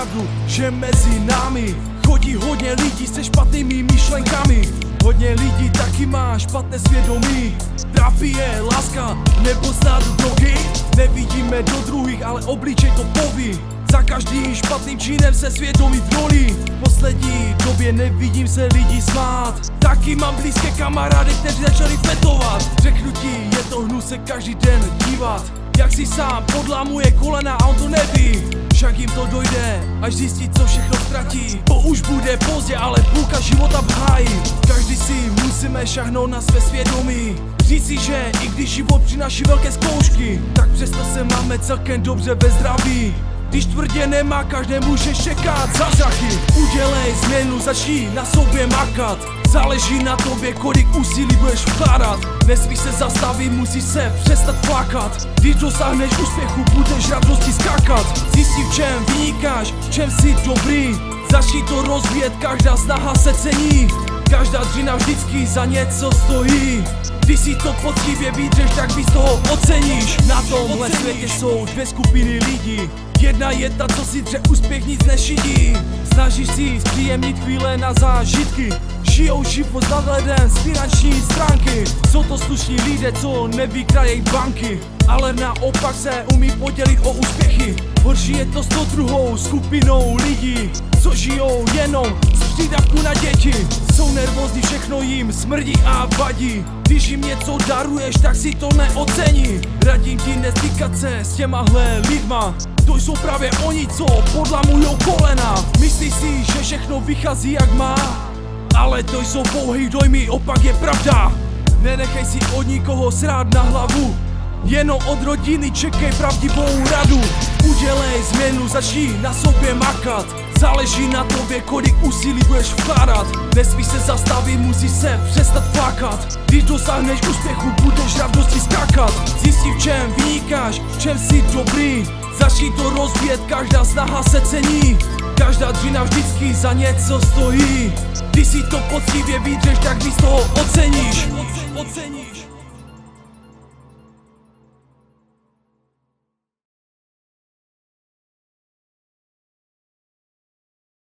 radu, že mezi námi chodí hodně lidí se špatnými myšlenkami. Hodně lidí taky má špatné svědomí. Trápí je láska nebo snad drogy. Nevidíme do druhých, ale obličej to poví. Za každým špatným činem se svědomí trolí. V poslední době nevidím se lidi smát. Taky mám blízké kamarády, kteří začali fetovat. Řeknu ti, je to hnus se každý den dívat, jak si sám podlamuje kolena a on to neví. Však jim to dojde, až zjistí, co všechno ztratí. To už bude pozdě, ale půlka života v háji. Každý si musíme šahnout na své svědomí. Říct si, že i když život přináší velké zkoušky, tak přesto se máme celkem dobře ve zdraví. Když tvrdě nemá, každé může čekat zázraky. Udělej změnu, začni na sobě makat. Záleží na tobě, kolik úsilí budeš vkládat. Nesmíš se zastavit, musíš se přestat plakat. Když dosáhneš úspěchu, budeš radosti skákat. Zjistí, v čem vynikáš, v čem jsi dobrý. Začni to rozvíjet, každá snaha se cení. Každá dřina vždycky za něco stojí. Když si to poctivě vydřeš, tak víc toho oceníš. Na tomhle světě jsou dvě skupiny lidí. Jedna je ta, co si dře úspěch nic nešidí. Snažíš si zpříjemnit chvíle na zážitky. Žijou život s nadhledem z finanční stránky. Jsou to slušní lidé, co nevykrajejí banky, ale naopak se umí podělit o úspěchy. Horší je to s tou druhou skupinou lidí, co žijou jenom z přídavku na děti. Jsou nervózní, všechno jim smrdí a vadí. Když jim něco daruješ, tak si to neocení. Radím ti nestýkat se s těmahle lidma. To jsou právě oni, co podlamujou kolena. Myslíš si, že všechno vychází jak má, ale to jsou pouhý dojmy, opak je pravda. Nenechej si od nikoho srát na hlavu, jenom od rodiny čekej pravdivou radu. Udělej změnu, začni na sobě makat. Záleží na tobě, kolik úsilí budeš vkládat. Nesmíš se zastavit, musíš se přestat plakat. Když dosáhneš úspěchu, budeš radosti skákat. Zjistí, v čem vynikáš, v čem jsi dobrý. Začni to rozvíjet, každá snaha se cení. Každá dřina vždycky za něco stojí. Když si to poctivě vydřeš, tak víc toho oceníš.